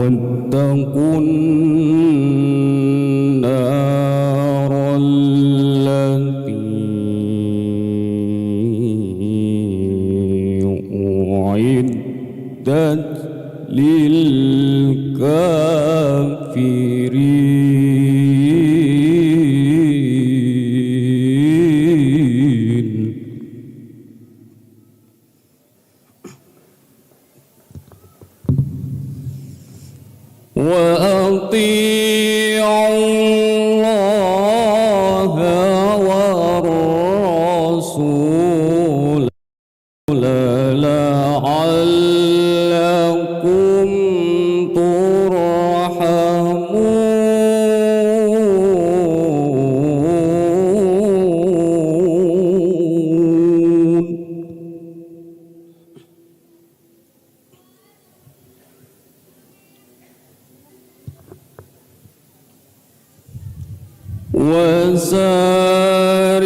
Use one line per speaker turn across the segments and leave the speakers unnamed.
واتقوا النار التي أعدت للكافرين. وأطيعوا الله والرسول لعلكم ترحمون.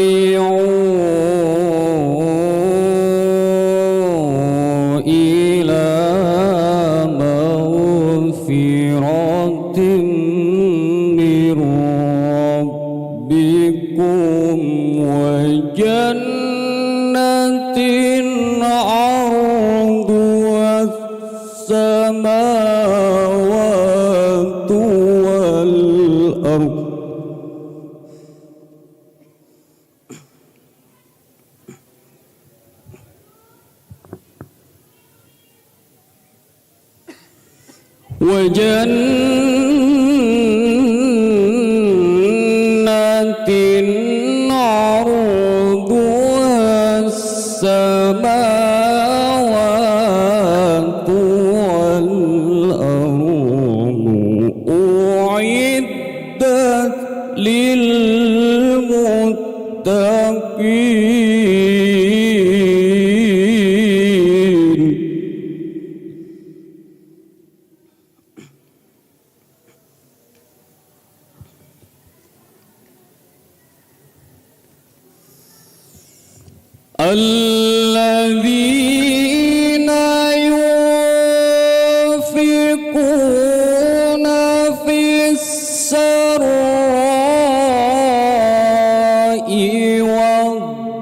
وسارعوا إلى مغفرة من ربكم وجنة عرضها السماوات والأرض وجنة عرضها السماوات والأرض أعدت للمتقين. الذين ينفقون في السراء والضراء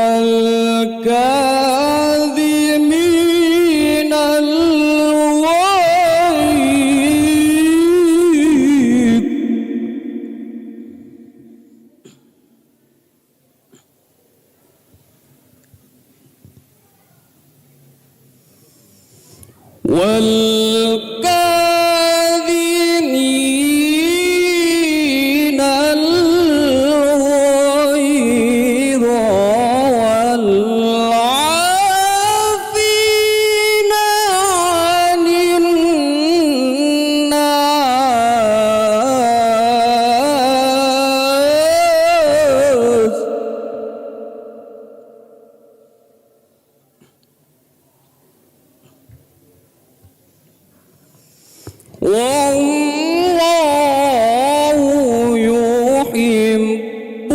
والكاظمين الغيظ والكاظمين الغيظ والعافين عن الناس والله يحب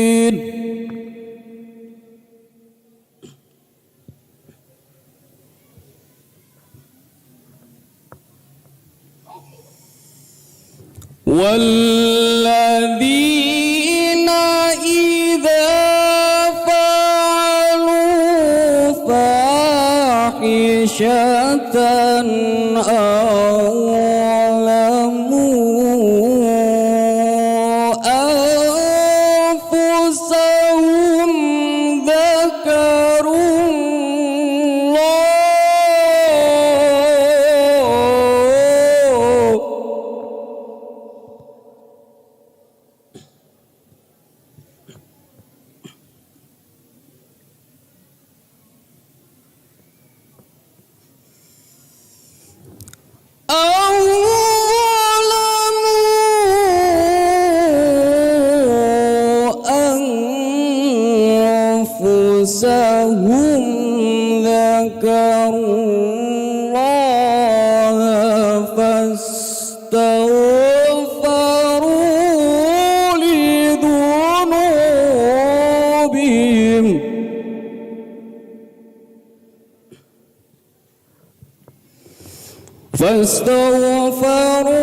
المحسنين. والذين إذا فعلوا فاحشة أو ظلموا أنفسهم ذكروا الله فاستغفروا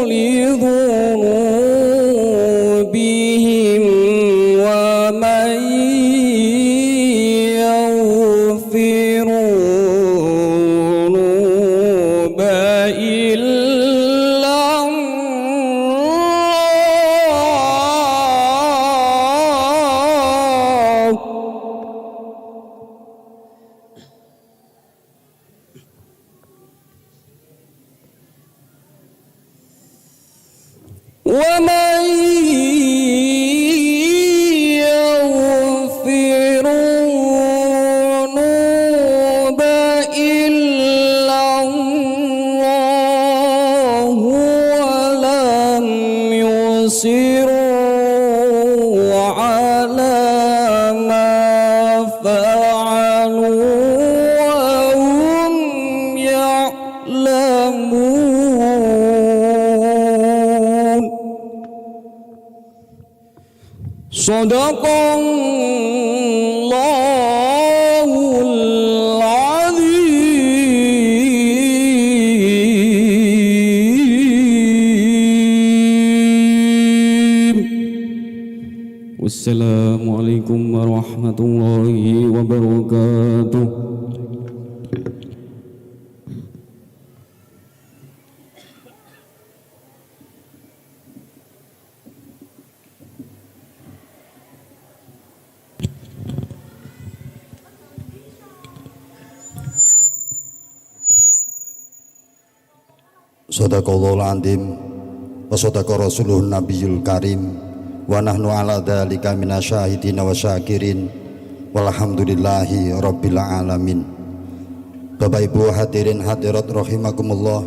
لذنوبهم ومن يغفر الذنوب إلا الله ومن يغفر الذنوب إلا الله ولم يصروا على ما فعلوا وهم يعلمون. Sadaqallahul azim. Wassalamualaikum warahmatullahi wabarakatuh.
Sadaqallahul azim wa sadaqa rasuluhun nabiyul karim wa nahnu ala dzalika minasyahidin wa syakirin walhamdulillahi rabbil alamin. Bapak Ibu hadirin hadirat rahimakumullah,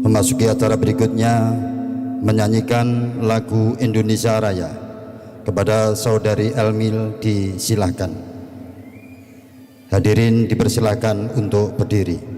memasuki acara berikutnya menyanyikan lagu Indonesia Raya. Kepada saudari Elmil disilahkan. Hadirin dipersilahkan untuk berdiri.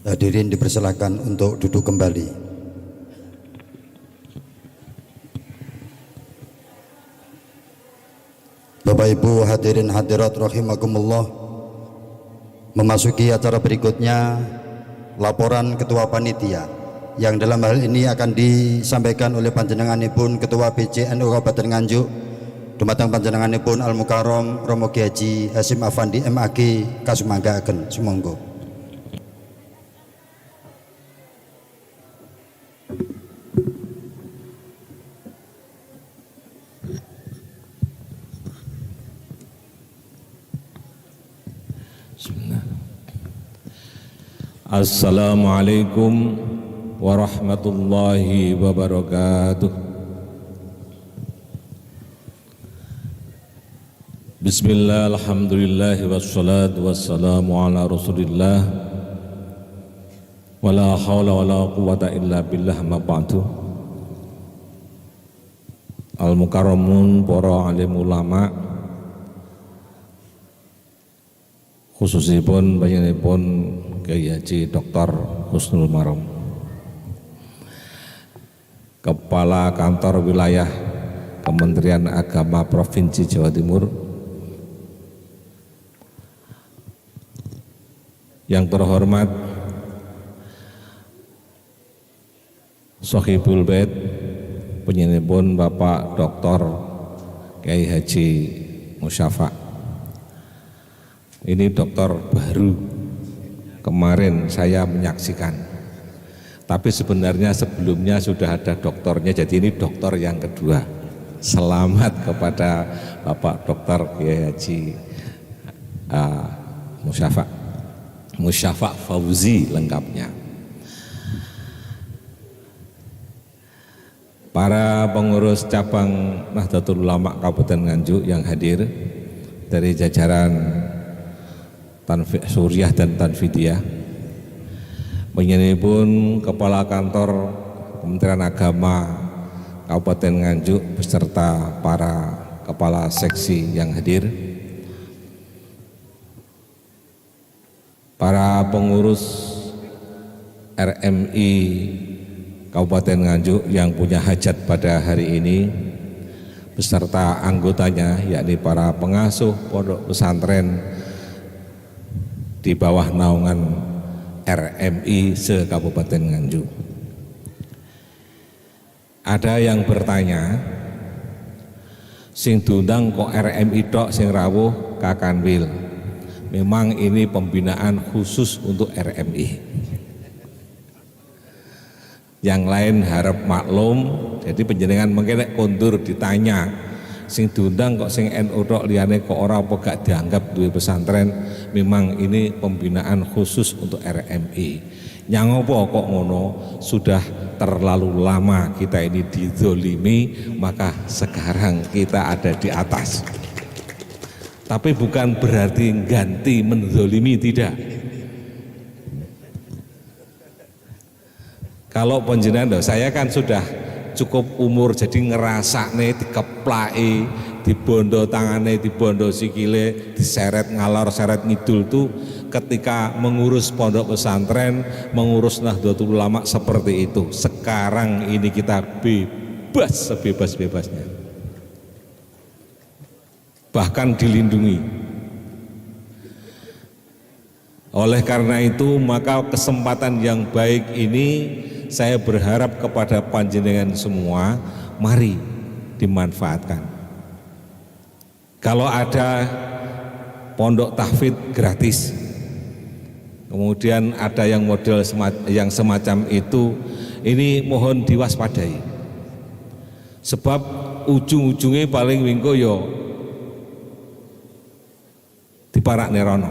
Hadirin dipersilakan untuk duduk kembali. Bapak Ibu hadirin hadirat rahimakumullah, memasuki acara berikutnya laporan Ketua Panitia yang dalam hal ini akan disampaikan oleh panjenenganipun Ketua PCNU Kabupaten Nganjuk dumateng panjenenganipun Al Mukarrom Romo Kiai Haji Hasyim Afandi MAG kasumanggaaken. Sumangga.
Assalamualaikum warahmatullahi wabarakatuh. Bismillah, alhamdulillah, wassalatu wassalamu ala rasulillah, wala hawla wala quwata illa billah, ma ba'du. Al-mukarramun, para alim ulama, khususipun panjenenganipun Kyai Haji Dr. Husnul Maram, Kepala Kantor Wilayah Kementerian Agama Provinsi Jawa Timur, yang terhormat Sohibul Bait panjenenganipun Bapak Dr. Kyai Haji Musyafa. Ini dokter baru, kemarin saya menyaksikan, tapi sebenarnya sebelumnya sudah ada dokternya, jadi ini dokter yang kedua. Selamat kepada Bapak Dr. Kyai Haji Musyafa Fauzi lengkapnya. Para pengurus cabang Nahdlatul Ulama Kabupaten Nganjuk yang hadir dari jajaran Tanfidiyah Suriah dan Tanfidiyah, panjenenganipun Kepala Kantor Kementerian Agama Kabupaten Nganjuk beserta para kepala seksi yang hadir, para pengurus RMI Kabupaten Nganjuk yang punya hajat pada hari ini beserta anggotanya, yakni para pengasuh pondok pesantren di bawah naungan RMI se-Kabupaten Nganjuk. Ada yang bertanya, sing diundang kok RMI tok sing rawuh Kakanwil? Memang ini pembinaan khusus untuk RMI. Yang lain harap maklum, jadi panjenengan mengkene kondur ditanya, sing diundang kok sing NU tok, liyane kok ora apa gak dianggap duwe pesantren? Memang ini pembinaan khusus untuk RMI. Nyang apa kok ngono? Sudah terlalu lama kita ini dizolimi, maka sekarang kita ada di atas. Tapi bukan berarti ganti menzolimi, tidak. Kalau panjenengan, saya kan sudah cukup umur, jadi ngerasakne dikeplaki, dibondo tangane, dibondo sikile, diseret ngalor seret ngidul tuh ketika mengurus pondok pesantren, mengurus Nahdlatul Ulama seperti itu. Sekarang ini kita bebas sebebas-bebasnya, bahkan dilindungi. Oleh karena itu, maka kesempatan yang baik ini saya berharap kepada panjenengan semua, mari dimanfaatkan. Kalau ada pondok tahfidz gratis, kemudian ada yang model yang semacam itu, ini mohon diwaspadai. Sebab ujung-ujungnya paling wingko yo diparak nerono.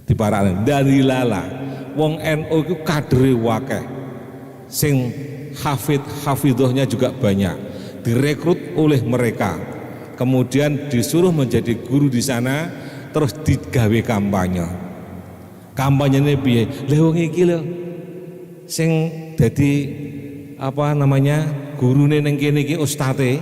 Diparak dari lala. Wong NU itu kadre wakeh, sing hafidhohnya juga banyak, direkrut oleh mereka, kemudian disuruh menjadi guru di sana, terus digawe kampanye. Kampanyene piye? Lha wong iki lho sing dadi apa namanya gurune ning kene iki ustate,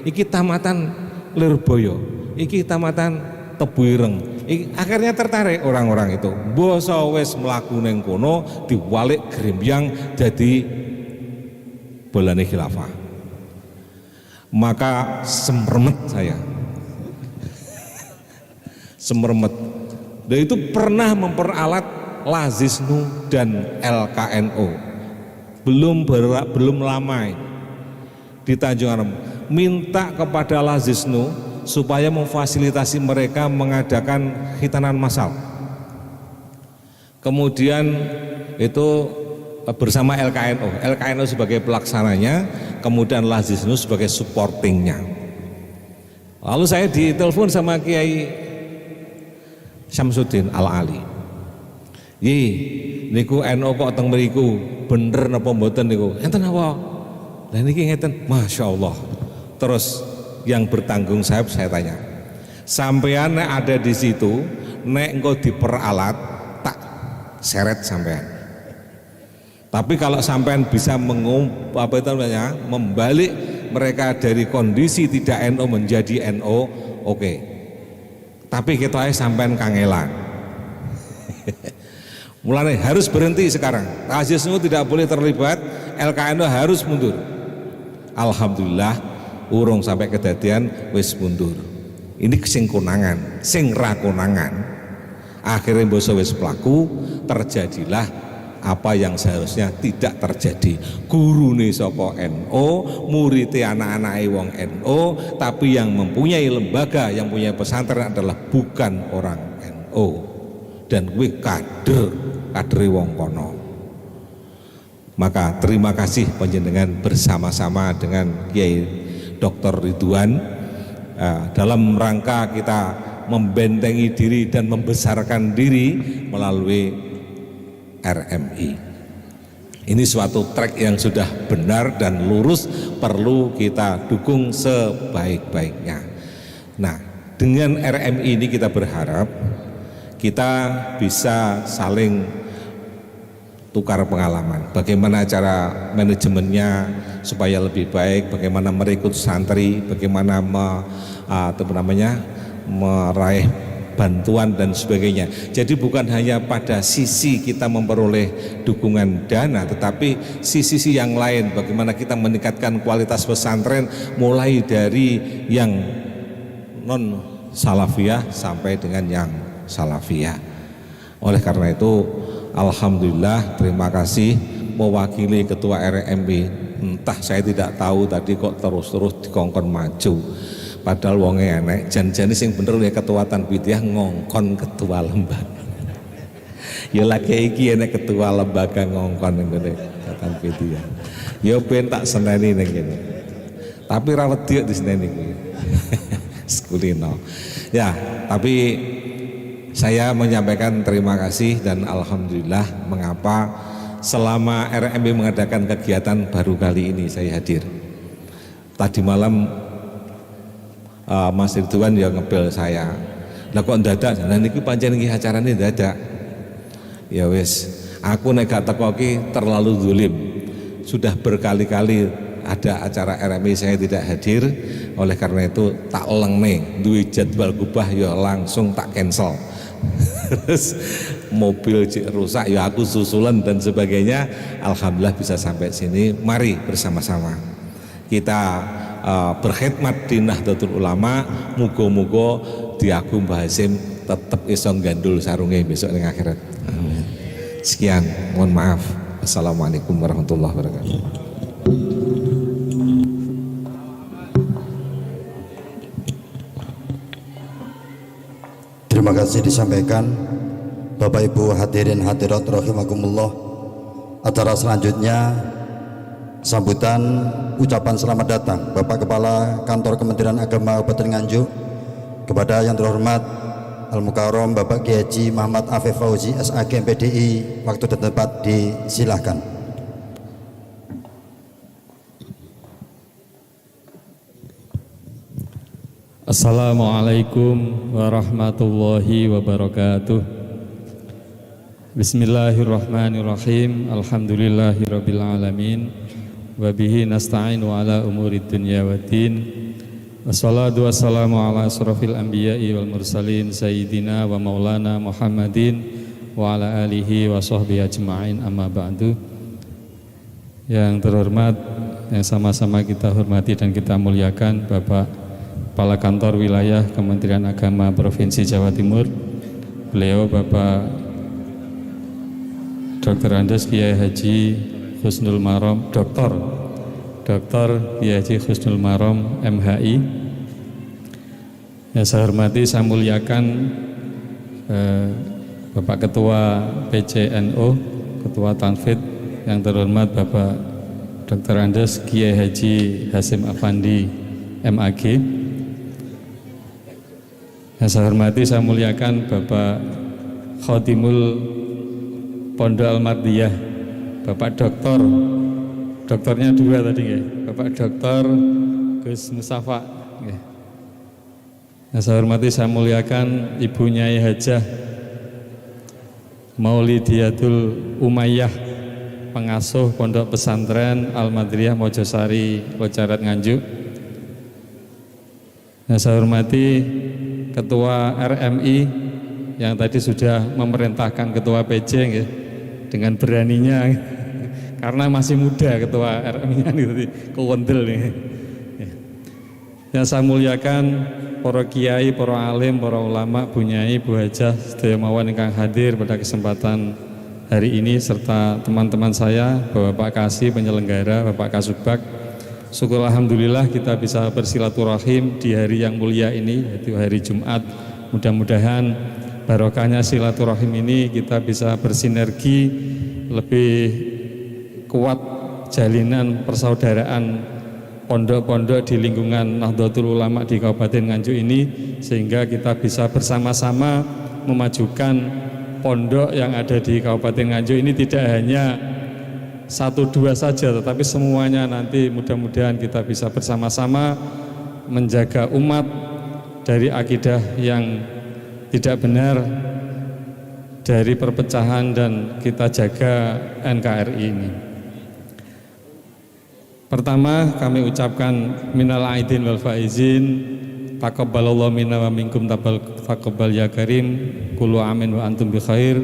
iki tamatan Lirboyo, iki tamatan Tebu Ireng. Akhirnya tertarik orang-orang itu. Boso wis mlaku ning kono diwalik grembyang jadi bolane khilafah. Maka semremet saya. Semremet. Dan itu pernah memperalat Lazisnu dan LKNO. Belum lama di Tanjung Arum, minta kepada Lazisnu supaya memfasilitasi mereka mengadakan khitanan massal. Kemudian itu bersama LKNO sebagai pelaksananya, kemudian Lazisnu sebagai supportingnya. Lalu saya ditelepon sama Kiai Syamsuddin Al-Ali. Ye, niku NU kok teng mriku bener napa mboten niku? Enten apa? Lah niki ngeten, Masya Allah. Terus yang bertanggung jawab saya tanya, sampean nek ada di situ, nek engko diperalat, tak seret sampean. Tapi kalau sampean bisa membalik mereka dari kondisi tidak NU menjadi NU, oke. Tapi kita sampean kangelan. Mulai harus berhenti sekarang. Tahzius tidak boleh terlibat, LKNU harus mundur. Alhamdulillah, urung sampai kedadian wis mundur. Ini sing konangan, sing ra konangan. Akhirnya boso wis pelaku, terjadilah apa yang seharusnya tidak terjadi. Gurune saka NU, muridé anak-anake wong NU, tapi yang mempunyai lembaga, yang punya pesantren adalah bukan orang NU. Dan kuwi kader wong kono. Maka terima kasih panjenengan bersama-sama dengan Kiai Dr. Ridwan dalam rangka kita membentengi diri dan membesarkan diri melalui RMI. Ini suatu trek yang sudah benar dan lurus, perlu kita dukung sebaik-baiknya. Nah, dengan RMI ini kita berharap kita bisa saling tukar pengalaman, bagaimana cara manajemennya supaya lebih baik, bagaimana merekrut santri, bagaimana meraih bantuan dan sebagainya. Jadi bukan hanya pada sisi kita memperoleh dukungan dana, tetapi sisi yang lain, bagaimana kita meningkatkan kualitas pesantren mulai dari yang non salafiyah sampai dengan yang salafiyah. Oleh karena itu, alhamdulillah, terima kasih mewakili ketua RMI. Entah saya tidak tahu tadi kok terus-terus dikongkon maju. Padahal wonge enek, jan-jane sing bener ya ketua Tanbidiyah ngongkon ketua lembaga. Ya lagi iki enek ketua lembaga ngongkon ngene Tanbidiyah. Ya ben tak seneni ning kene. Tapi ra wedi di seneni kuwi. Sekulino. Ya, tapi saya menyampaikan terima kasih dan alhamdulillah mengapa selama RMI mengadakan kegiatan baru kali ini saya hadir. Tadi malam Mas Ridwan ya ngebel saya. Lah kok ndadak? Nah niki pancen iki acarane ndadak. Ya wis, aku nek gak teko iki terlalu zalim. Sudah berkali-kali ada acara RMI saya tidak hadir, oleh karena itu tak lengne, duwe jadwal gubah ya langsung tak cancel. Terus mobil rusak ya aku susulan dan sebagainya. Alhamdulillah bisa sampai sini. Mari bersama-sama kita berkhidmat di Nahdlatul Ulama. Muga-muga diaku Mbah Hasim tetap iso gandul sarunge besok ning akhirat. Amin. Sekian, mohon maaf. Assalamualaikum warahmatullahi wabarakatuh.
Terima kasih disampaikan Bapak Ibu hadirin hadirat rahimakumullah. Acara selanjutnya sambutan ucapan selamat datang Bapak Kepala Kantor Kementerian Agama Kabupaten Nganjuk kepada yang terhormat Al-Mukarram Bapak Kiai Haji Muhammad Afif Fauzi SAG MPDI. Waktu dan tempat disilahkan.
Assalamualaikum warahmatullahi wabarakatuh. Bismillahirrahmanirrahim. Alhamdulillahirabbil alamin. Wa bihi nasta'inu ala umurid dunya waddin. Wassalatu wassalamu ala asrafil anbiya'i wal mursalin sayyidina wa maulana Muhammadin wa ala alihi wa sahbihi ajma'in, amma ba'du. Yang terhormat, yang sama-sama kita hormati dan kita muliakan Bapak Kepala Kantor Wilayah Kementerian Agama Provinsi Jawa Timur, beliau Bapak Dr. Andes Kiai Haji Husnul Marom, Dr. Kiai Haji Husnul Marom MHI. Yang saya hormati, saya muliakan Bapak Ketua PCNO, Ketua Tanfid, yang terhormat Bapak Dr. Andes Kiai Haji Hasim Afandi MAG. Yang saya hormati, saya muliakan Bapak Khotimul Pondok Al-Mardiyah, Bapak doktornya 2 tadi ya, Bapak Doktor Gus Mustafa. Yang saya hormati, saya muliakan Ibu Nyai Hajah Maulidiyatul Umayyah, pengasuh Pondok Pesantren Al-Madriyah Mojosari, Locarat Nganjuk. Yang saya hormati Ketua RMI yang tadi sudah memerintahkan Ketua PJ ya, dengan beraninya karena masih muda Ketua RMI-nya gitu, kewendel nih. Yang saya muliakan para kiai, para alim, para ulama, Bu Nyai, Bu Hajah, sedaya mawon ingkang hadir pada kesempatan hari ini, serta teman-teman saya, Bapak Kasih penyelenggara, Bapak Kasubag. Syukur alhamdulillah kita bisa bersilaturahim di hari yang mulia ini, yaitu hari Jumat. Mudah-mudahan barokahnya silaturahim ini kita bisa bersinergi, lebih kuat jalinan persaudaraan pondok-pondok di lingkungan Nahdlatul Ulama di Kabupaten Nganjuk ini, sehingga kita bisa bersama-sama memajukan pondok yang ada di Kabupaten Nganjuk ini tidak hanya 1-2 saja, tetapi semuanya nanti mudah-mudahan kita bisa bersama-sama menjaga umat dari akidah yang tidak benar, dari perpecahan, dan kita jaga NKRI ini. Pertama, kami ucapkan minal aidin wal faizin, taqabbalallahu minna wa minkum taqabbal ya karim, kullu amin wa antum bi khair.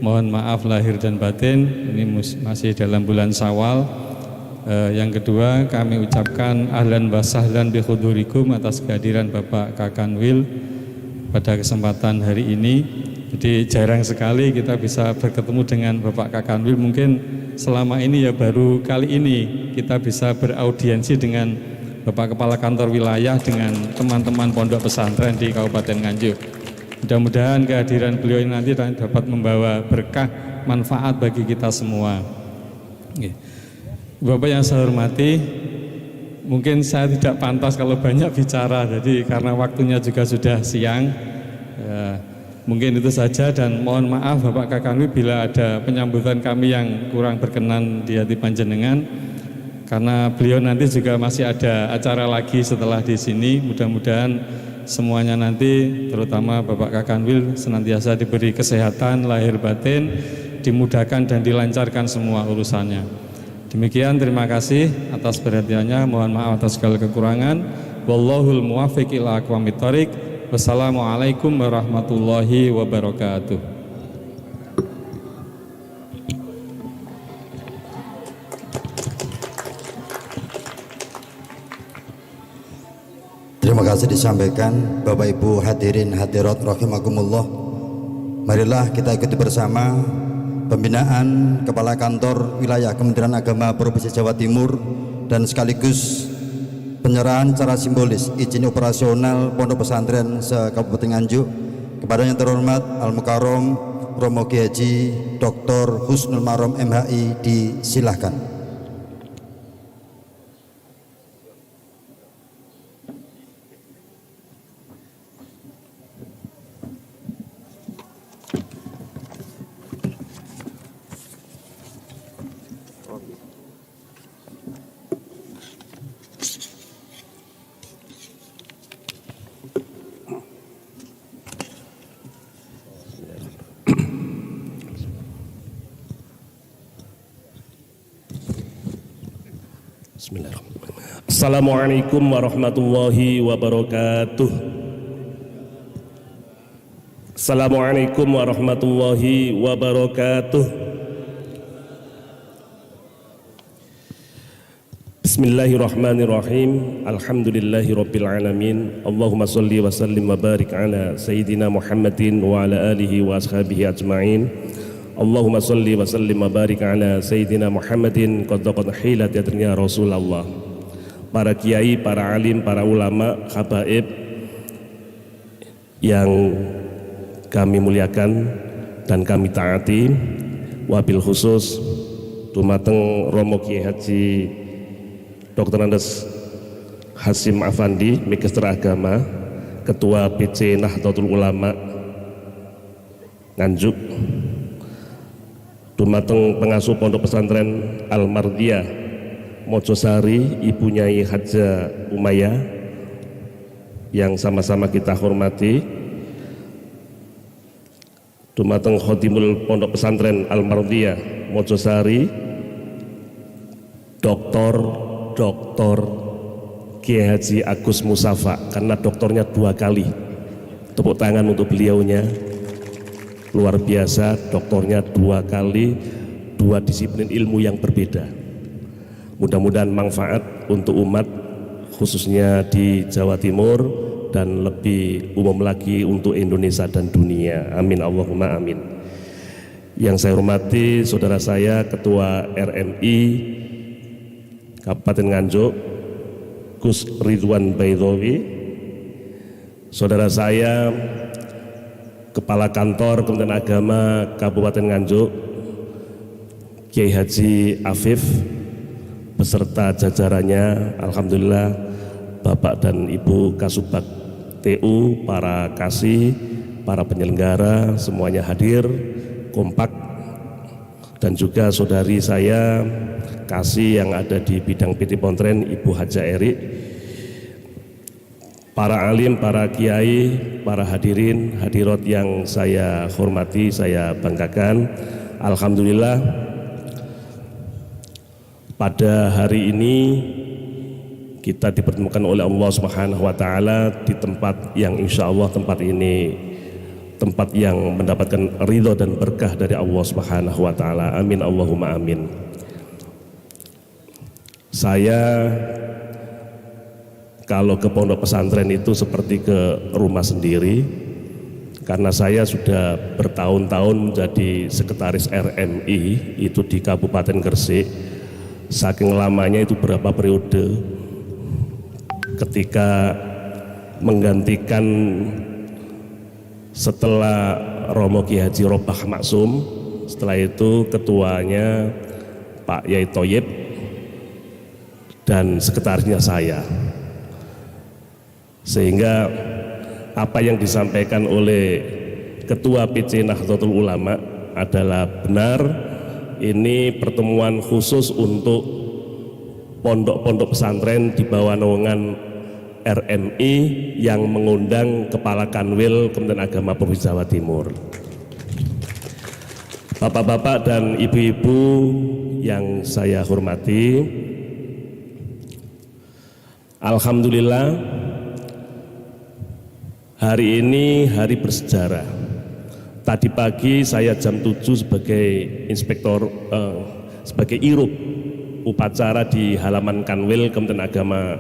Mohon maaf lahir dan batin, ini masih dalam bulan Syawal. Yang kedua, kami ucapkan ahlan wa sahlan bi hudurikum atas kehadiran Bapak Kakanwil pada kesempatan hari ini. Jadi jarang sekali kita bisa bertemu dengan Bapak Kakanwil, mungkin selama ini ya baru kali ini kita bisa beraudiensi dengan Bapak Kepala Kantor Wilayah, dengan teman-teman pondok pesantren di Kabupaten Nganjuk. Mudah-mudahan kehadiran beliau ini nanti dapat membawa berkah, manfaat bagi kita semua. Bapak yang saya hormati, mungkin saya tidak pantas kalau banyak bicara, jadi karena waktunya juga sudah siang, mungkin itu saja, dan mohon maaf Bapak Kakanwil bila ada penyambutan kami yang kurang berkenan di hati panjenengan, karena beliau nanti juga masih ada acara lagi setelah di sini. Mudah-mudahan semuanya nanti, terutama Bapak Kakanwil, senantiasa diberi kesehatan lahir batin, dimudahkan dan dilancarkan semua urusannya. Demikian, terima kasih atas perhatiannya, mohon maaf atas segala kekurangan. Wallahul muwaffiq ila aqwamit thoriq. Wassalamualaikum warahmatullahi wabarakatuh.
Terima kasih disampaikan Bapak Ibu hadirin hadirat rahimakumullah. Marilah kita ikuti bersama pembinaan Kepala Kantor Wilayah Kementerian Agama Provinsi Jawa Timur dan sekaligus penyerahan secara simbolis izin operasional Pondok Pesantren se-Kabupaten Nganjuk kepada yang terhormat Al-Mukarrom Romo Kiai Haji Dr. Husnul Marom MHI, disilahkan.
Bismillahirrahmanirrahim. Assalamualaikum warahmatullahi wabarakatuh. Assalamualaikum warahmatullahi wabarakatuh. Bismillahirrahmanirrahim. Alhamdulillahi rabbil alamin. Allahumma salli wa sallim wa barik ala sayyidina Muhammadin wa ala alihi wa ashabihi ajma'in. Allahumma salli wa sallim wa barik ala sayyidina Muhammadin qad hilat ya Rasulullah. Para kiai, para alim, para ulama, habaib yang kami muliakan dan kami taati, wabil khusus dumateng Romo Kiai Haji Dr. Andes Hasim Afandi, Magister Agama, Ketua PC Nahdlatul Ulama Nganjuk, dumateng pengasuh Pondok Pesantren Al-Mardiyah Mojosari, Ibu Nyai Haja Umayyah yang sama-sama kita hormati, dumateng Khotimul Pondok Pesantren Al-Mardiyah Mojosari, Dr. Kiai Haji Agus Musafa, karena doktornya 2 kali. Tepuk tangan untuk beliaunya. Luar biasa, doktornya 2 kali, 2 disiplin ilmu yang berbeda. Mudah-mudahan manfaat untuk umat, khususnya di Jawa Timur dan lebih umum lagi untuk Indonesia dan dunia. Amin Allahumma amin. Yang saya hormati saudara saya Ketua RMI Kabupaten Nganjuk, Gus Ridwan Baidowi, saudara saya Kepala Kantor Kementerian Agama Kabupaten Nganjuk, Kiai Haji Afif, beserta jajarannya, alhamdulillah Bapak dan Ibu Kasubag TU, para kasih, para penyelenggara semuanya hadir kompak, dan juga saudari saya kasih yang ada di bidang PT Pontren, Ibu Haja Eri, para alim, para kiai, para hadirin, hadirat yang saya hormati, saya banggakan. Alhamdulillah pada hari ini kita dipertemukan oleh Allah Subhanahu wa taala di tempat yang insya Allah tempat ini tempat yang mendapatkan ridho dan berkah dari Allah Subhanahu wa taala. Amin Allahumma amin. Saya kalau ke pondok pesantren itu seperti ke rumah sendiri, karena saya sudah bertahun-tahun menjadi sekretaris RMI itu di Kabupaten Gresik. Saking lamanya itu berapa periode, ketika menggantikan setelah Romo Ki Haji Robah Maksum, setelah itu ketuanya Pak Yai Thoyib dan sekretarisnya saya. Sehingga apa yang disampaikan oleh Ketua PC Nahdlatul Ulama adalah benar. Ini pertemuan khusus untuk pondok-pondok pesantren di bawah naungan RMI yang mengundang Kepala Kanwil Kementerian Agama Provinsi Jawa Timur. Bapak-bapak dan ibu-ibu yang saya hormati, alhamdulillah hari ini hari bersejarah. Tadi pagi saya jam 7 sebagai inspektor, sebagai irup upacara di halaman Kanwil Kementerian Agama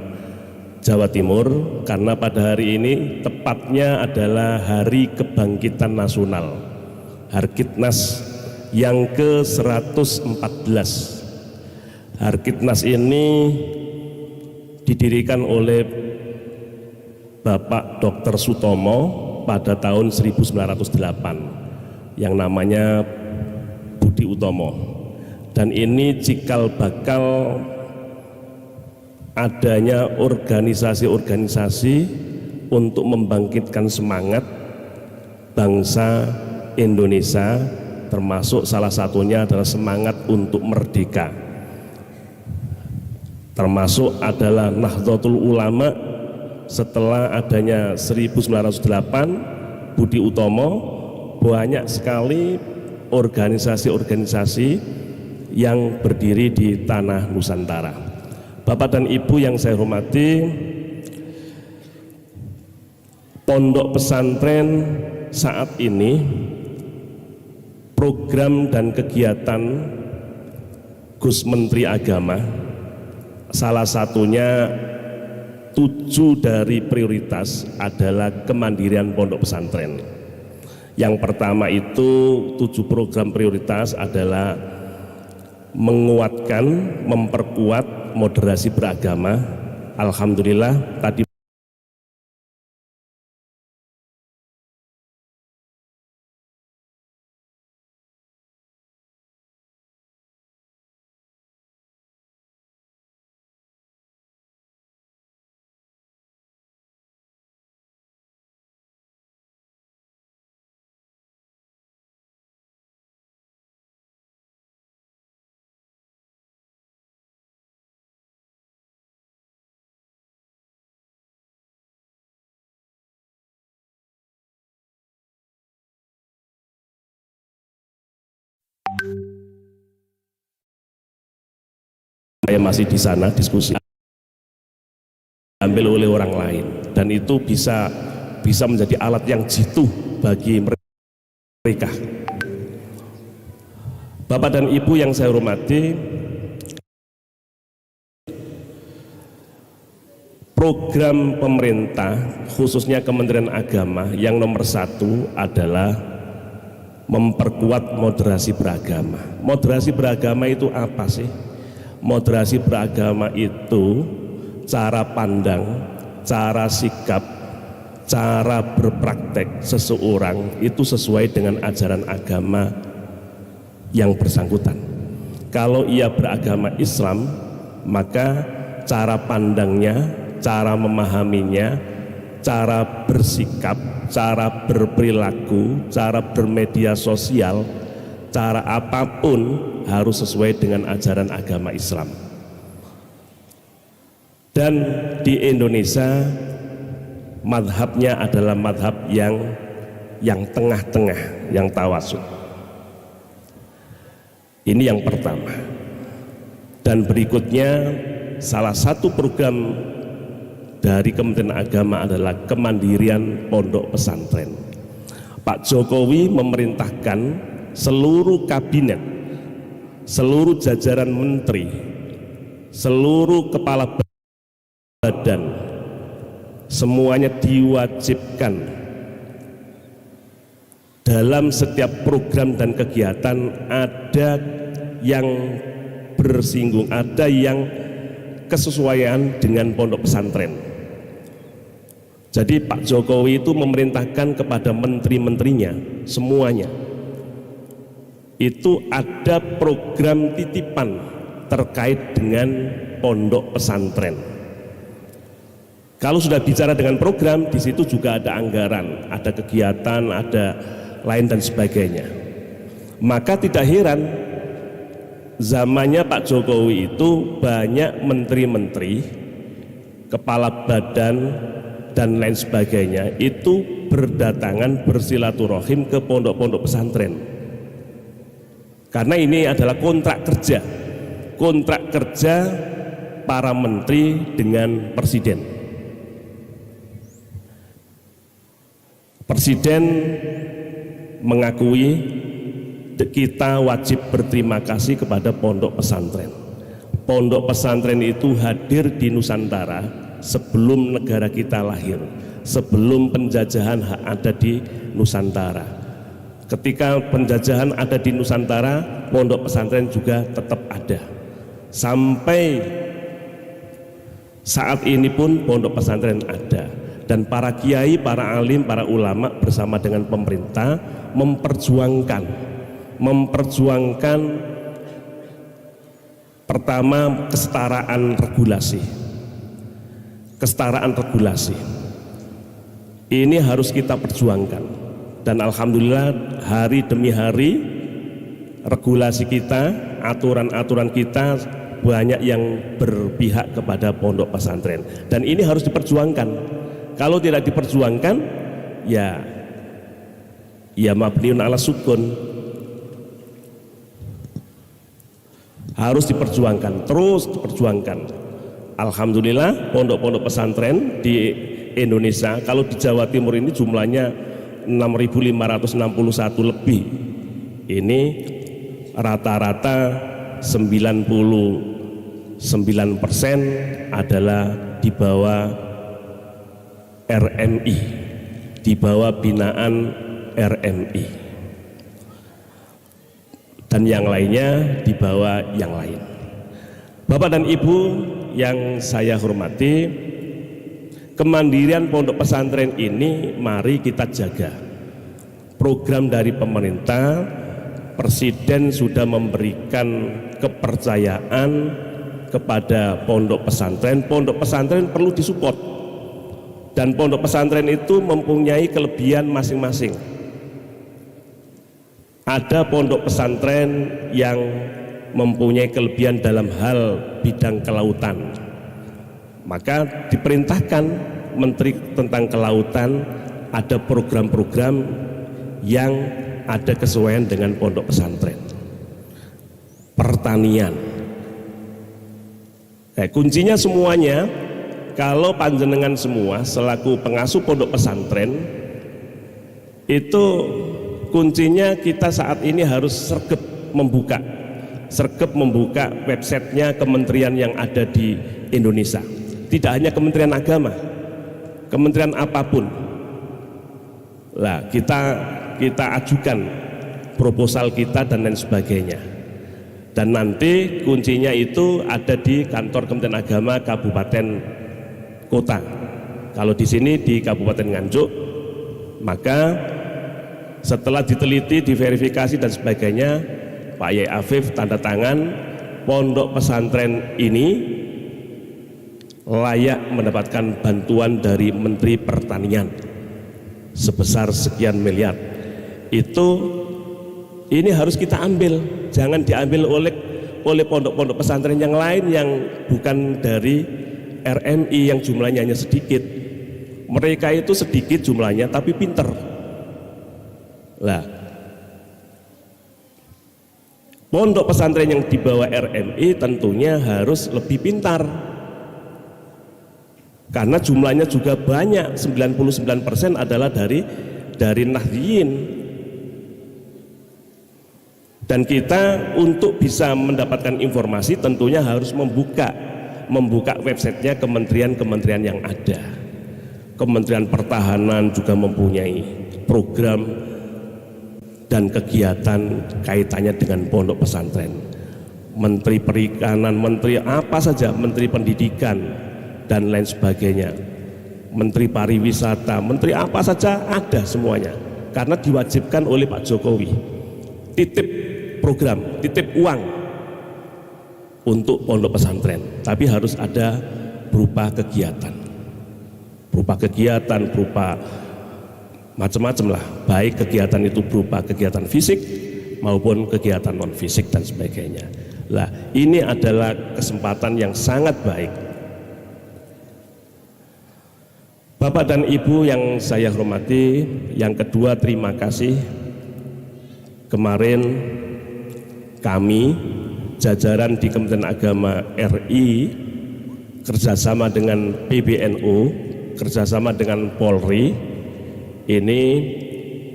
Jawa Timur, karena pada hari ini tepatnya adalah Hari Kebangkitan Nasional, Harkitnas yang ke-114. Harkitnas ini didirikan oleh Bapak Dr. Sutomo pada tahun 1908 yang namanya Budi Utomo, dan ini cikal bakal adanya organisasi-organisasi untuk membangkitkan semangat bangsa Indonesia, termasuk salah satunya adalah semangat untuk merdeka, termasuk adalah Nahdlatul Ulama. Setelah adanya 1908 Budi Utomo, banyak sekali organisasi-organisasi yang berdiri di tanah Nusantara. Bapak dan Ibu yang saya hormati, pondok pesantren saat ini program dan kegiatan Gus Menteri Agama, salah satunya 7 dari prioritas adalah kemandirian pondok pesantren. Yang pertama itu 7 program prioritas adalah menguatkan, memperkuat moderasi beragama. Alhamdulillah tadi saya masih di sana diskusi ambil oleh orang lain, dan itu bisa menjadi alat yang jitu bagi mereka. Bapak dan Ibu yang saya hormati, program pemerintah khususnya Kementerian Agama yang nomor 1 adalah memperkuat moderasi beragama. Moderasi beragama itu apa sih? Moderasi beragama itu cara pandang, cara sikap, cara berpraktek seseorang itu sesuai dengan ajaran agama yang bersangkutan. Kalau ia beragama Islam, maka cara pandangnya, cara memahaminya, cara bersikap, cara berperilaku, cara bermedia sosial, cara apapun harus sesuai dengan ajaran agama Islam. Dan di Indonesia madhabnya adalah madhab yang tengah-tengah, yang tawasud. Ini yang pertama. Dan berikutnya salah satu program dari Kementerian Agama adalah kemandirian pondok pesantren. Pak Jokowi memerintahkan seluruh kabinet, seluruh jajaran menteri, seluruh kepala badan, semuanya diwajibkan dalam setiap program dan kegiatan ada yang bersinggung, ada yang kesesuaian dengan pondok pesantren. Jadi Pak Jokowi itu memerintahkan kepada menteri-menterinya semuanya itu ada program titipan terkait dengan pondok pesantren. Kalau sudah bicara dengan program, di situ juga ada anggaran, ada kegiatan, ada lain dan sebagainya. Maka tidak heran zamannya Pak Jokowi itu banyak menteri-menteri, kepala badan dan lain sebagainya itu berdatangan bersilaturahim ke pondok-pondok pesantren. Karena ini adalah kontrak kerja para menteri dengan presiden. Presiden mengakui kita wajib berterima kasih kepada pondok pesantren. Pondok pesantren itu hadir di Nusantara sebelum negara kita lahir, sebelum penjajahan ada di Nusantara. Ketika penjajahan ada di Nusantara, pondok pesantren juga tetap ada. Sampai saat ini pun pondok pesantren ada. Dan para kiai, para alim, para ulama bersama dengan pemerintah memperjuangkan pertama kesetaraan regulasi ini harus kita perjuangkan, dan alhamdulillah hari demi hari regulasi kita, aturan-aturan kita banyak yang berpihak kepada pondok pesantren, dan ini harus diperjuangkan. Kalau tidak diperjuangkan, ya mabniun ala sukun, harus diperjuangkan, terus diperjuangkan. Alhamdulillah pondok-pondok pesantren di Indonesia, kalau di Jawa Timur ini jumlahnya 6.561 lebih. Ini rata-rata 99% adalah di bawah RMI, di bawah binaan RMI, dan yang lainnya di bawah yang lain. Bapak dan Ibu yang saya hormati, kemandirian pondok pesantren ini mari kita jaga. Program dari pemerintah, Presiden sudah memberikan kepercayaan kepada pondok pesantren. Pondok pesantren perlu disupport. Dan pondok pesantren itu mempunyai kelebihan masing-masing. Ada pondok pesantren yang mempunyai kelebihan dalam hal bidang kelautan, maka diperintahkan Menteri tentang kelautan ada program-program yang ada kesesuaian dengan pondok pesantren. Pertanian Kuncinya semuanya, kalau panjenengan semua selaku pengasuh pondok pesantren, itu kuncinya kita saat ini harus sergap membuka websitenya kementerian yang ada di Indonesia. Tidak hanya Kementerian Agama, kementerian apapun. Lah, kita ajukan proposal kita dan lain sebagainya. Dan nanti kuncinya itu ada di kantor Kementerian Agama Kabupaten Kota. Kalau di sini di Kabupaten Nganjuk, maka setelah diteliti, diverifikasi dan sebagainya, Pak Yai Afif tanda tangan, pondok pesantren ini layak mendapatkan bantuan dari Menteri Pertanian sebesar sekian miliar. Ini harus kita ambil, jangan diambil oleh pondok-pondok pesantren yang lain yang bukan dari RMI yang jumlahnya hanya sedikit. Mereka itu sedikit jumlahnya tapi pinter. Lah, pondok pesantren yang di bawah RMI tentunya harus lebih pintar, karena jumlahnya juga banyak, 99% adalah dari Nahdliyin. Dan kita untuk bisa mendapatkan informasi tentunya harus membuka websitenya kementerian-kementerian yang ada. Kementerian Pertahanan juga mempunyai program dan kegiatan kaitannya dengan pondok pesantren. Menteri Perikanan, Menteri apa saja, Menteri Pendidikan dan lain sebagainya, Menteri Pariwisata, Menteri apa saja ada semuanya, karena diwajibkan oleh Pak Jokowi. Titip program, titip uang untuk pondok pesantren, tapi harus ada berupa kegiatan, berupa macam-macam lah, baik kegiatan itu berupa kegiatan fisik maupun kegiatan non fisik dan sebagainya. Lah, ini adalah kesempatan yang sangat baik. Bapak dan Ibu yang saya hormati, yang kedua terima kasih. Kemarin kami jajaran di Kementerian Agama RI kerjasama dengan PBNU, kerjasama dengan Polri, ini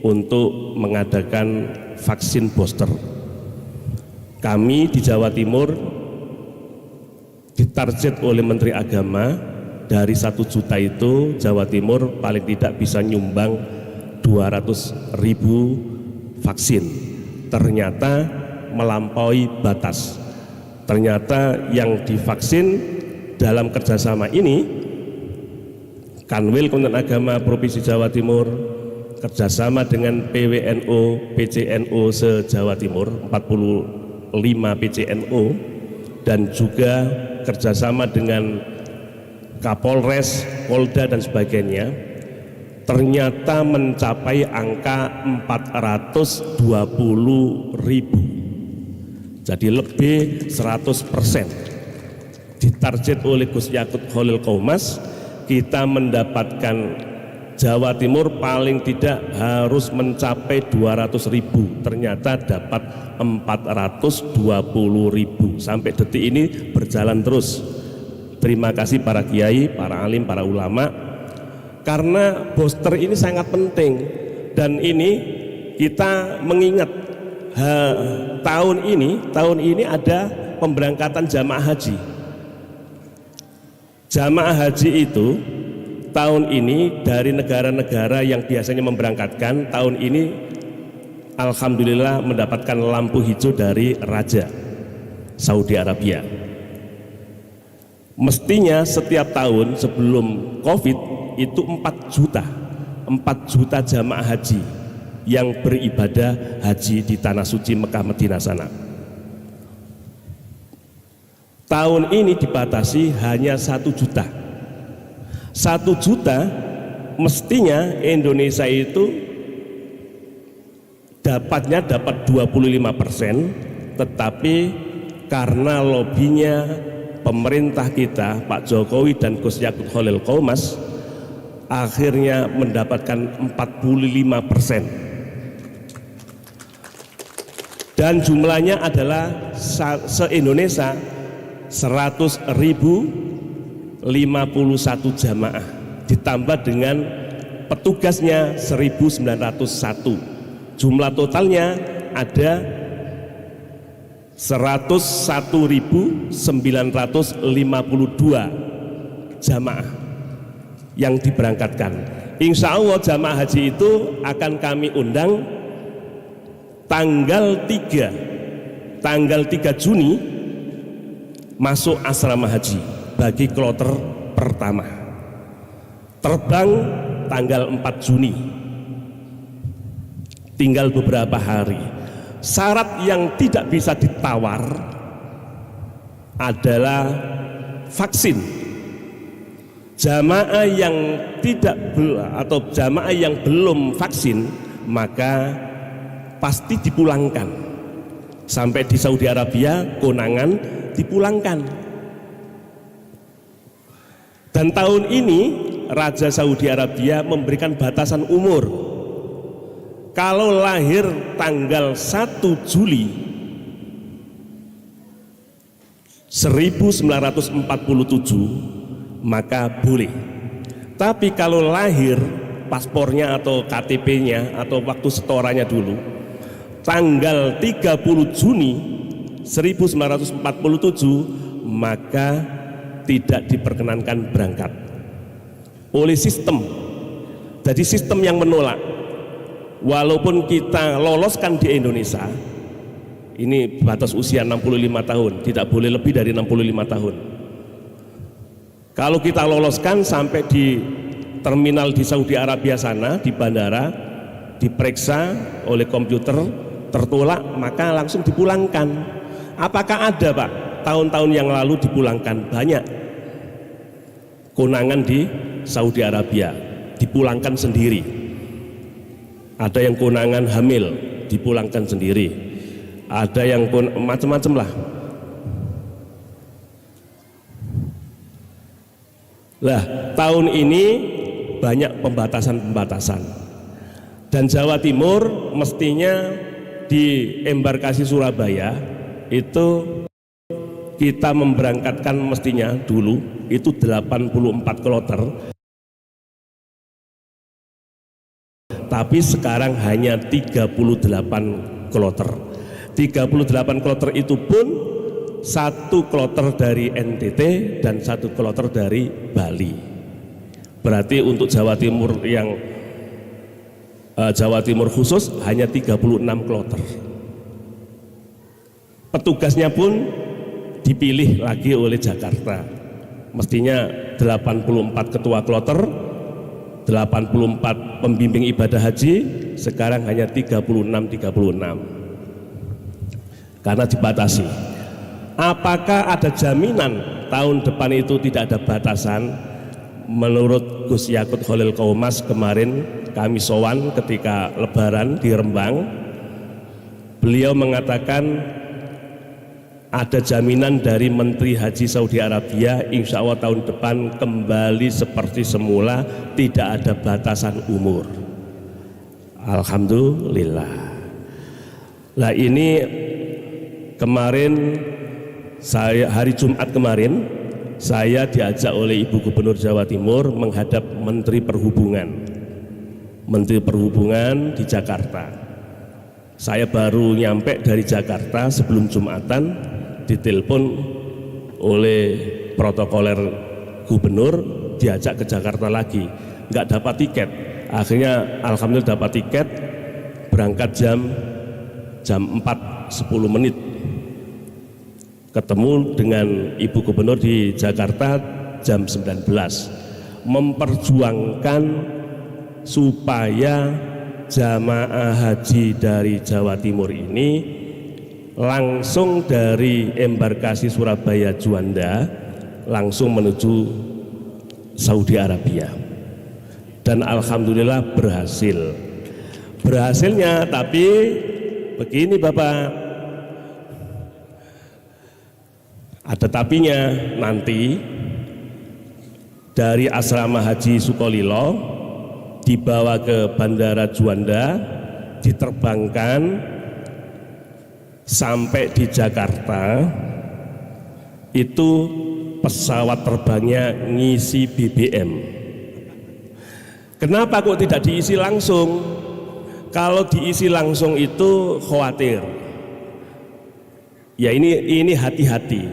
untuk mengadakan vaksin booster. Kami di Jawa Timur ditarget oleh Menteri Agama, dari 1 juta itu Jawa Timur paling tidak bisa nyumbang 200.000 vaksin. Ternyata melampaui batas. Ternyata yang divaksin dalam kerjasama ini, Kanwil Kementerian Agama Provinsi Jawa Timur kerjasama dengan PWNU, PCNU se-Jawa Timur, 45 PCNU, dan juga kerjasama dengan Kapolres, Polda dan sebagainya, ternyata mencapai angka 420.000. Jadi lebih 100%. Ditarget oleh Gus Yakut Khalil Qaumas, kita mendapatkan Jawa Timur paling tidak harus mencapai 200.000, ternyata dapat 420.000. Sampai detik ini berjalan terus. Terima kasih para kiai, para alim, para ulama, karena booster ini sangat penting. Dan ini kita mengingat tahun ini ada pemberangkatan jamaah haji. Jamaah haji itu tahun ini dari negara-negara yang biasanya memberangkatkan, tahun ini alhamdulillah mendapatkan lampu hijau dari Raja Saudi Arabia. Mestinya setiap tahun sebelum Covid itu 4 juta jamaah haji yang beribadah haji di tanah suci Mekah Madinah sana. Tahun ini dibatasi hanya 1 juta. 1 juta mestinya Indonesia itu dapat 25%, tetapi karena lobbynya pemerintah kita, Pak Jokowi dan Gus Yakut Khalil Qaumas, akhirnya mendapatkan 45%. Dan jumlahnya adalah se-Indonesia 100.051 jamaah ditambah dengan petugasnya 1.901. Jumlah totalnya ada 101.952 jamaah yang diberangkatkan. Insya Allah jamaah haji itu akan kami undang tanggal 3 Juni masuk asrama haji bagi kloter pertama. Terbang tanggal 4 Juni. Tinggal beberapa hari. Syarat yang tidak bisa ditawar adalah vaksin. Jamaah yang jamaah yang belum vaksin maka pasti dipulangkan. Sampai di Saudi Arabia konangan dipulangkan. Dan tahun ini Raja Saudi Arabia memberikan batasan umur. Kalau lahir tanggal 1 Juli 1947 maka boleh. Tapi kalau lahir paspornya atau KTP-nya atau waktu setorannya dulu tanggal 30 Juni 1947 maka tidak diperkenankan berangkat oleh sistem. Jadi sistem yang menolak. Walaupun kita loloskan di Indonesia, ini batas usia 65 tahun, tidak boleh lebih dari 65 tahun. Kalau kita loloskan sampai di terminal di Saudi Arabia sana, di bandara, diperiksa oleh komputer, tertolak, maka langsung dipulangkan. Apakah ada Pak, tahun-tahun yang lalu dipulangkan? Banyak konangan di Saudi Arabia, dipulangkan sendiri. Ada yang konangan hamil dipulangkan sendiri, ada yang macam-macam lah. Lah tahun ini banyak pembatasan-pembatasan dan Jawa Timur mestinya di embarkasi Surabaya itu kita memberangkatkan mestinya dulu itu 84 kloter. Tapi sekarang hanya 38 kloter. 38 kloter itu pun satu kloter dari NTT dan satu kloter dari Bali. Berarti untuk Jawa Timur yang Jawa Timur khusus hanya 36 kloter. Petugasnya pun dipilih lagi oleh Jakarta. Mestinya 84 ketua kloter, 84 pembimbing ibadah haji, sekarang hanya 36 karena dibatasi. Apakah ada jaminan tahun depan itu tidak ada batasan? Menurut Gus Yakut Khalil Qaumas kemarin kami sowan ketika lebaran di Rembang, beliau mengatakan ada jaminan dari Menteri Haji Saudi Arabia, insya Allah tahun depan kembali seperti semula, tidak ada batasan umur. Alhamdulillah. Nah ini kemarin hari Jumat kemarin saya diajak oleh Ibu Gubernur Jawa Timur menghadap Menteri Perhubungan di Jakarta. Saya baru nyampe dari Jakarta sebelum Jumatan, ditelepon oleh protokoler gubernur, diajak ke Jakarta lagi, nggak dapat tiket. Akhirnya alhamdulillah dapat tiket, berangkat jam 4:10, ketemu dengan Ibu Gubernur di Jakarta jam 19, memperjuangkan supaya jamaah haji dari Jawa Timur ini langsung dari embarkasi Surabaya Juanda langsung menuju Saudi Arabia. Dan alhamdulillah berhasil. Berhasilnya tapi begini Bapak, ada tapinya. Nanti dari asrama haji Sukolilo dibawa ke bandara Juanda, diterbangkan sampai di Jakarta, itu pesawat terbangnya ngisi BBM. Kenapa kok tidak diisi langsung? Kalau diisi langsung itu khawatir. Ya ini hati-hati.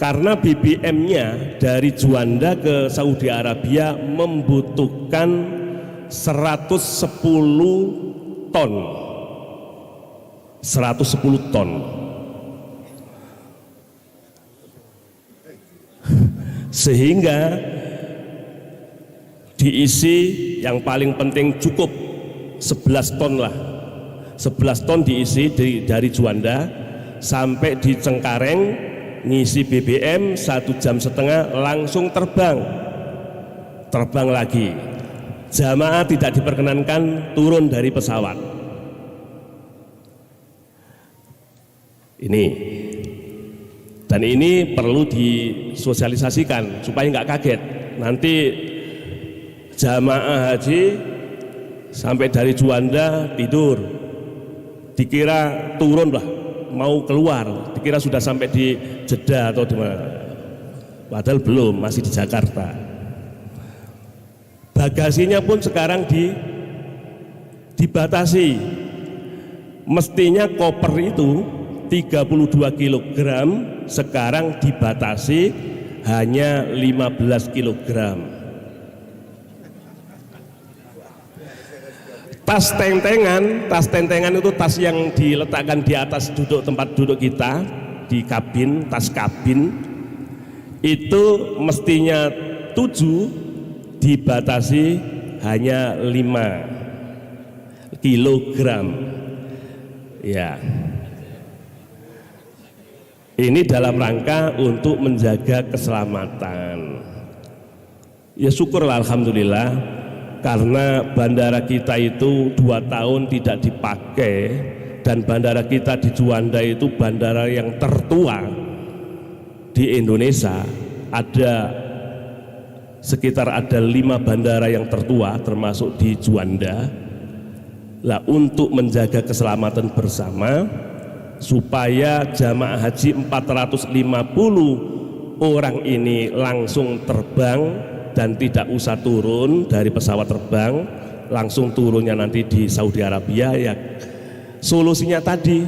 Karena BBM-nya dari Juanda ke Saudi Arabia membutuhkan 110 ton. 110 ton. Sehingga diisi yang paling penting cukup 11 ton lah. 11 ton diisi dari Juanda sampai di Cengkareng, ngisi BBM 1,5 jam langsung terbang lagi. Jamaah tidak diperkenankan turun dari pesawat. Dan ini perlu disosialisasikan supaya nggak kaget. Nanti jamaah haji sampai dari Juanda tidur, dikira turun lah, mau keluar, dikira sudah sampai di Jeddah atau di mana. Padahal belum, masih di Jakarta. Bagasinya pun sekarang dibatasi. Mestinya koper itu 32 kg, sekarang dibatasi hanya 15 kg. Tas tentengan itu tas yang diletakkan di atas tempat duduk kita di kabin, tas kabin itu mestinya 7, dibatasi hanya 5 kilogram. Ya. Ini dalam rangka untuk menjaga keselamatan. Ya syukurlah alhamdulillah, karena bandara kita itu 2 tahun tidak dipakai, dan bandara kita di Juanda itu bandara yang tertua di Indonesia. Sekitar ada 5 bandara yang tertua termasuk di Juanda. Lah, untuk menjaga keselamatan bersama supaya jamaah haji 450 orang ini langsung terbang dan tidak usah turun dari pesawat terbang, langsung turunnya nanti di Saudi Arabia. Ya solusinya tadi,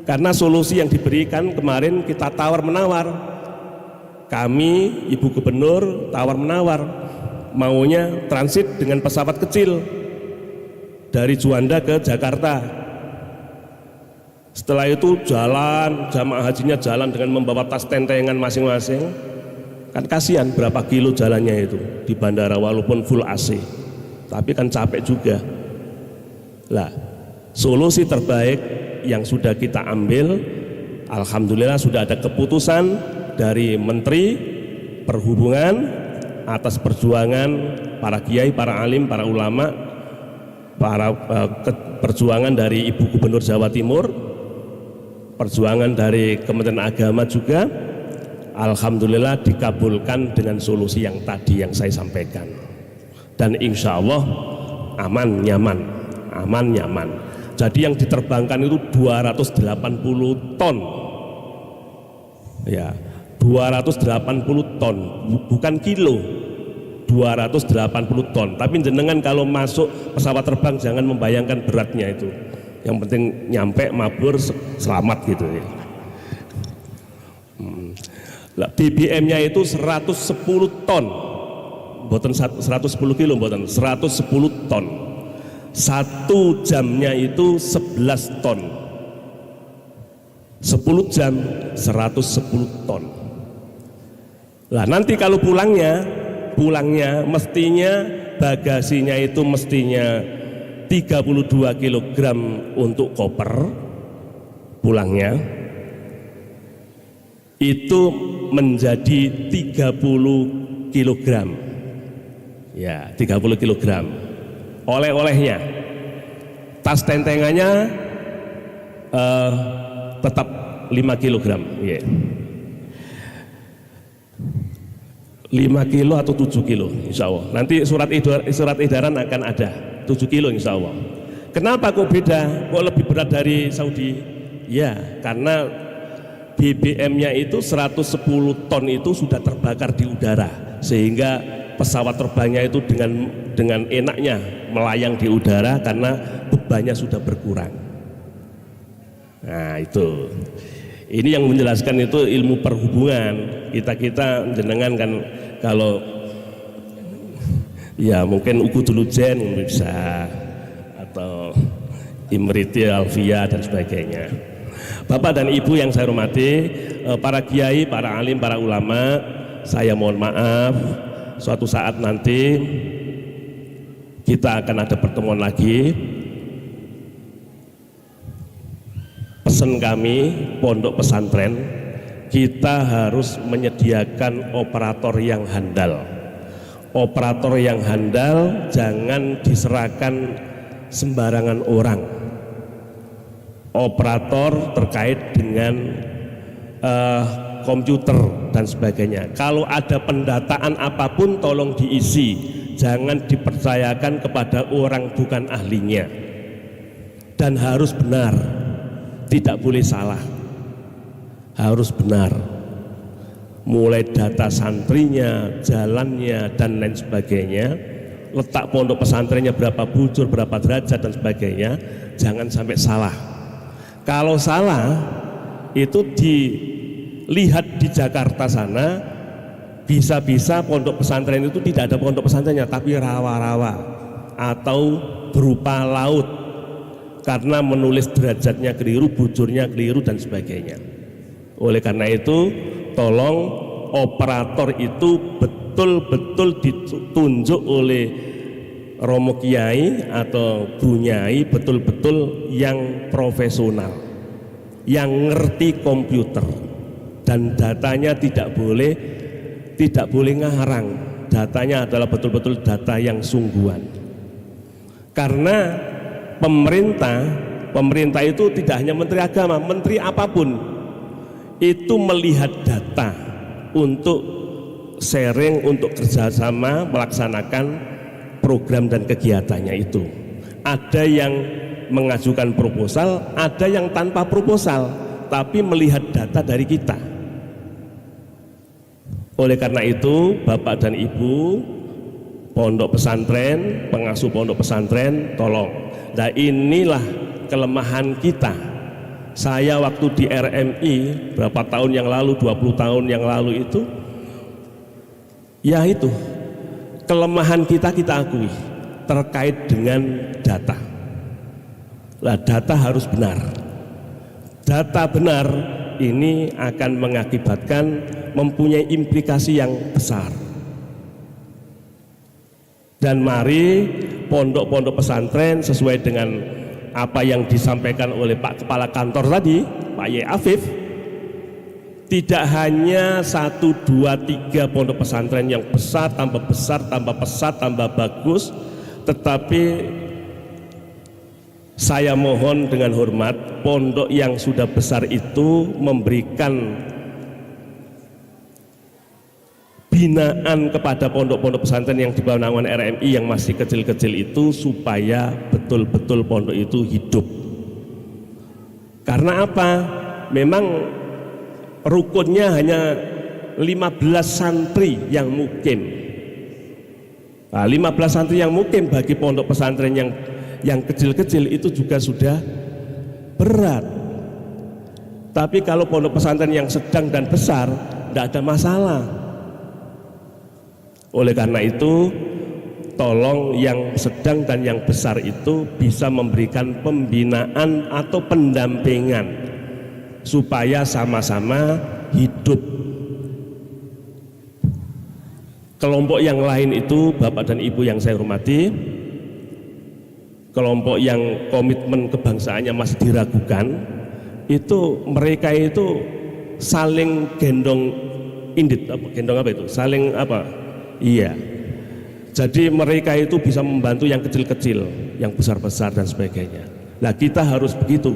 karena solusi yang diberikan kemarin kita tawar-menawar, kami Ibu Gubernur tawar-menawar maunya transit dengan pesawat kecil dari Juanda ke Jakarta. Setelah itu jalan, jamaah hajinya jalan dengan membawa tas tentengan masing-masing. Kan kasihan berapa kilo jalannya itu di bandara walaupun full AC, tapi kan capek juga. Lah, solusi terbaik yang sudah kita ambil, alhamdulillah sudah ada keputusan dari Menteri Perhubungan atas perjuangan para kiai, para alim, para ulama, perjuangan dari Ibu Gubernur Jawa Timur, perjuangan dari Kementerian Agama juga, alhamdulillah dikabulkan dengan solusi yang tadi yang saya sampaikan. Dan insya Allah aman nyaman. Jadi yang diterbangkan itu 280 ton. Ya, 280 ton, bukan kilo. 280 ton. Tapi jenengan kalau masuk pesawat terbang jangan membayangkan beratnya itu. Yang penting nyampe mabur selamat gitu ya. BBM-nya itu 110 ton, bukan 110 kilo, bukan 110 ton. 1 jamnya itu 11 ton. 10 jam 110 ton. Lah nanti kalau pulangnya mestinya bagasinya itu mestinya 32 kg untuk koper pulangnya, itu menjadi 30 kg. Ya, 30 kg. Oleh-olehnya, tas tentengannya tetap 5 kg. Ya. 5 kilo atau 7 kilo insya Allah. Nanti surat edaran akan ada 7 kilo insya Allah. Kenapa kok beda? Kok lebih berat dari Saudi? Ya, karena BBM-nya itu 110 ton itu sudah terbakar di udara, sehingga pesawat terbangnya itu dengan enaknya melayang di udara karena bebannya sudah berkurang. Nah itu, ini yang menjelaskan itu ilmu perhubungan. Kita jenengan kan kalau ya mungkin Uku Dulujen bisa, atau Imriti Alfia dan sebagainya. Bapak dan Ibu yang saya hormati, para kiai, para alim, para ulama, saya mohon maaf, suatu saat nanti kita akan ada pertemuan lagi. Pesan kami, pondok pesantren, kita harus menyediakan operator yang handal. Operator yang handal jangan diserahkan sembarangan orang. Operator terkait dengan komputer dan sebagainya. Kalau ada pendataan apapun tolong diisi, jangan dipercayakan kepada orang bukan ahlinya. Dan harus benar, tidak boleh salah, harus benar. Mulai data santrinya, jalannya dan lain sebagainya, letak pondok pesantrennya berapa bujur, berapa derajat dan sebagainya, jangan sampai salah. Kalau salah itu dilihat di Jakarta sana, bisa-bisa pondok pesantren itu tidak ada pondok pesantrennya, tapi rawa-rawa atau berupa laut, karena menulis derajatnya keliru, bujurnya keliru dan sebagainya. Oleh karena itu, tolong operator itu betul-betul ditunjuk oleh Romo Kiai atau Bu Nyai, betul-betul yang profesional, yang ngerti komputer, dan datanya tidak boleh ngarang. Datanya adalah betul-betul data yang sungguhan. Karena pemerintah itu tidak hanya Menteri Agama, menteri apapun itu melihat data untuk sharing, untuk kerjasama melaksanakan program dan kegiatannya itu. Ada yang mengajukan proposal, ada yang tanpa proposal, tapi melihat data dari kita. Oleh karena itu, Bapak dan Ibu pondok pesantren, pengasuh pondok pesantren, tolong. Nah inilah kelemahan kita. Saya waktu di RMI berapa tahun yang lalu, 20 tahun yang lalu itu, ya itu kelemahan kita akui terkait dengan data. Nah, data harus benar. Data benar ini akan mengakibatkan mempunyai implikasi yang besar. Dan mari pondok-pondok pesantren sesuai dengan apa yang disampaikan oleh Pak Kepala Kantor tadi, Pak Y. Afif, tidak hanya 1, 2, 3 pondok pesantren yang besar, tambah besar, tambah bagus, tetapi saya mohon dengan hormat, pondok yang sudah besar itu memberikan binaan kepada pondok-pondok pesantren yang di bawah naungan RMI yang masih kecil-kecil itu, supaya betul-betul pondok itu hidup. Karena apa? Memang rukunnya hanya 15 santri yang mukim. Nah, 15 santri yang mukim bagi pondok pesantren yang kecil-kecil itu juga sudah berat. Tapi kalau pondok pesantren yang sedang dan besar, tidak ada masalah. Oleh karena itu, tolong yang sedang dan yang besar itu bisa memberikan pembinaan atau pendampingan supaya sama-sama hidup. Kelompok yang lain itu, Bapak dan Ibu yang saya hormati, kelompok yang komitmen kebangsaannya masih diragukan, itu mereka itu saling gendong indit, gendong apa itu? Saling apa? Iya. Jadi mereka itu bisa membantu yang kecil-kecil, yang besar-besar dan sebagainya. Nah, kita harus begitu.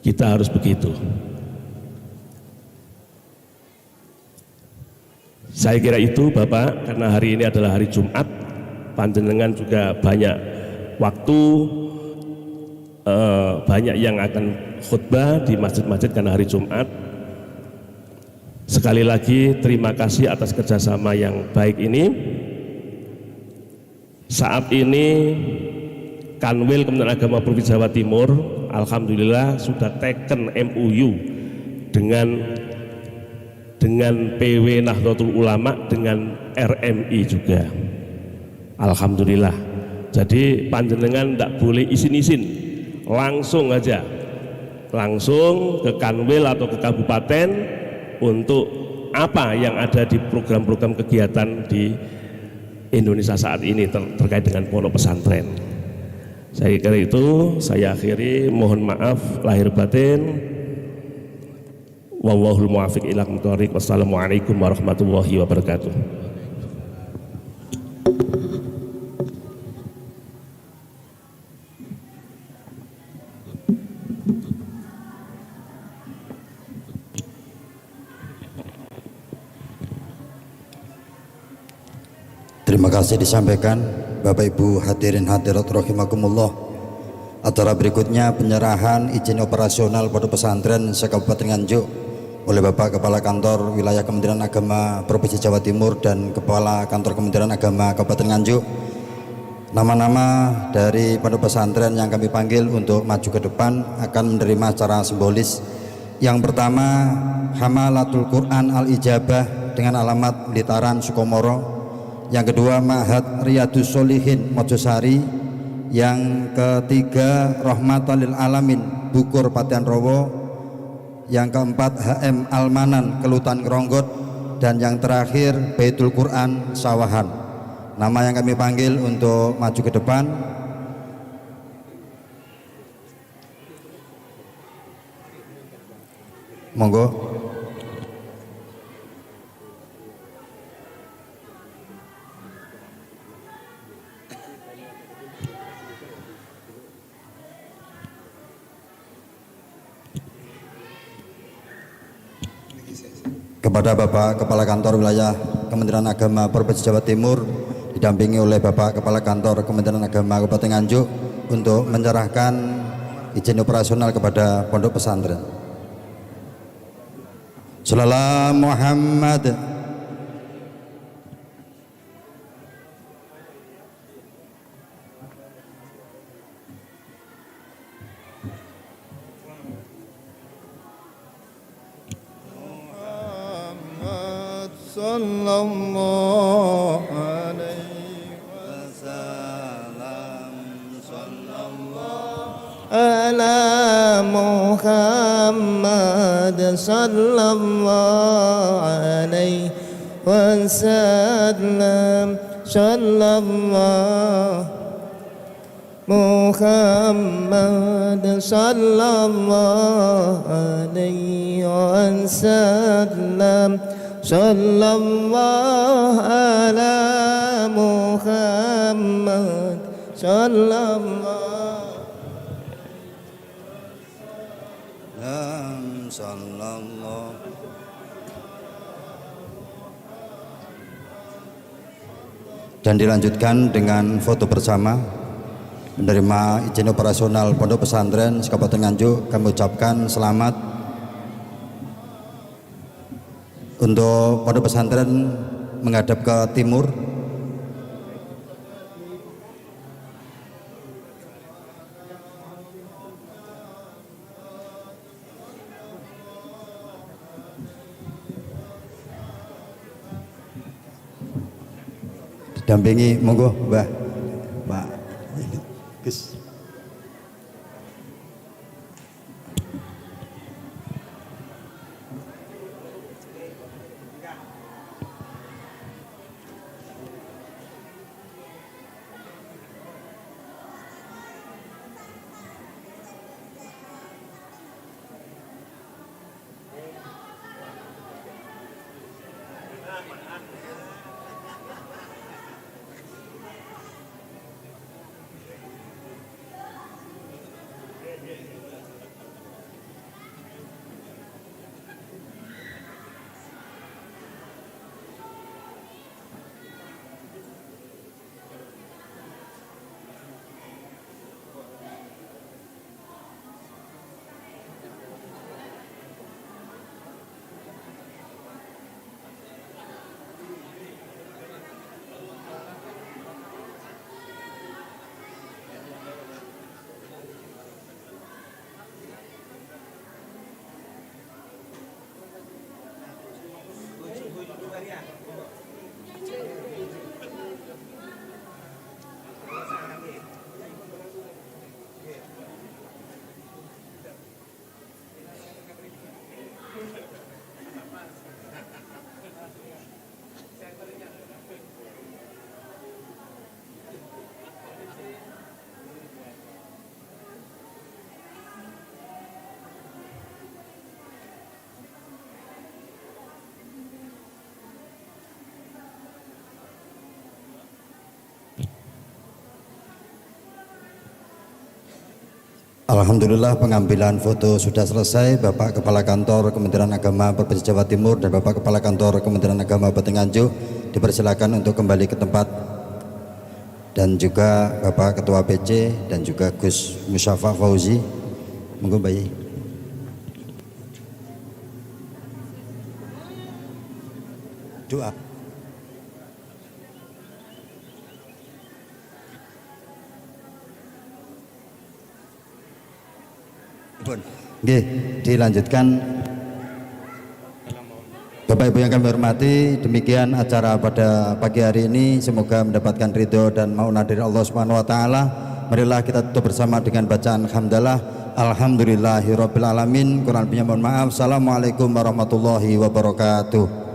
Kita harus begitu. Saya kira itu Bapak, karena hari ini adalah hari Jumat, panjenengan juga banyak waktu, banyak yang akan khutbah di masjid-masjid karena hari Jumat. Sekali lagi terima kasih atas kerjasama yang baik ini. Saat ini Kanwil Kementerian Agama Provinsi Jawa Timur alhamdulillah sudah teken MOU dengan PW Nahdlatul Ulama dengan RMI juga. Alhamdulillah. Jadi panjenengan tidak boleh isin-isin, langsung aja, langsung ke Kanwil atau ke kabupaten untuk apa yang ada di program-program kegiatan di Indonesia saat ini terkait dengan pondok pesantren. Saya kira itu saya akhiri, mohon maaf lahir batin. Wallahul muwaffiq ila aqwamit thoriq. Wassalamualaikum warahmatullahi wabarakatuh.
Terima kasih disampaikan Bapak Ibu hadirin hadirat rahimakumullah. Acara berikutnya penyerahan izin operasional pondok pesantren se-Kabupaten Nganjuk oleh Bapak Kepala Kantor Wilayah Kementerian Agama Provinsi Jawa Timur dan Kepala Kantor Kementerian Agama Kabupaten Nganjuk. Nama-nama dari pondok pesantren yang kami panggil untuk maju ke depan akan menerima secara simbolis. Yang pertama, Hamalatul Quran Al-Ijabah dengan alamat Litaran Sukomoro. Yang kedua, Ma'had Riyadus Solihin Mojosari. Yang ketiga, Rahmatan lil Alamin Bukur Patian Rowo. Yang keempat, HM Almanan Kelutan Keronggot. Dan yang terakhir, Baitul Quran Sawahan. Nama yang kami panggil untuk maju ke depan. Monggo. Kepada Bapak Kepala Kantor Wilayah Kementerian Agama Provinsi Jawa Timur didampingi oleh Bapak Kepala Kantor Kementerian Agama Kabupaten Nganjuk untuk menyerahkan izin operasional kepada pondok pesantren. Sallallahu Muhammad.
Sallallahu alaihi wasallam. Sallallahu ala Muhammad. Sallallahu alaihi wasallam. Sallallahu Muhammad. Sallallahu alaihi wasallam. Sallallahu ala Muhammad. Sallallahu
Sallallahu. Dan dilanjutkan dengan foto bersama. Menerima izin operasional pondok pesantren Kabupaten Nganjuk, kami ucapkan selamat. Untuk pondok pesantren menghadap ke timur. Didampingi, monggo Mbah, Pak Gus. Alhamdulillah pengambilan foto sudah selesai. Bapak Kepala Kantor Kementerian Agama Provinsi Jawa Timur dan Bapak Kepala Kantor Kementerian Agama Kabupaten Nganjuk dipersilakan untuk kembali ke tempat, dan juga Bapak Ketua PC dan juga Gus Musyafa Fauzi. Monggo Bayi. Doa. Oke, dilanjutkan. Bapak Ibu yang kami hormati, demikian acara pada pagi hari ini. Semoga mendapatkan ridho dan maunah dari Allah Subhanahu wa taala. Marilah kita tutup bersama dengan bacaan hamdalah. Alhamdulillahirabbil alamin. Kurang lebihnya mohon maaf. Assalamualaikum warahmatullahi wabarakatuh.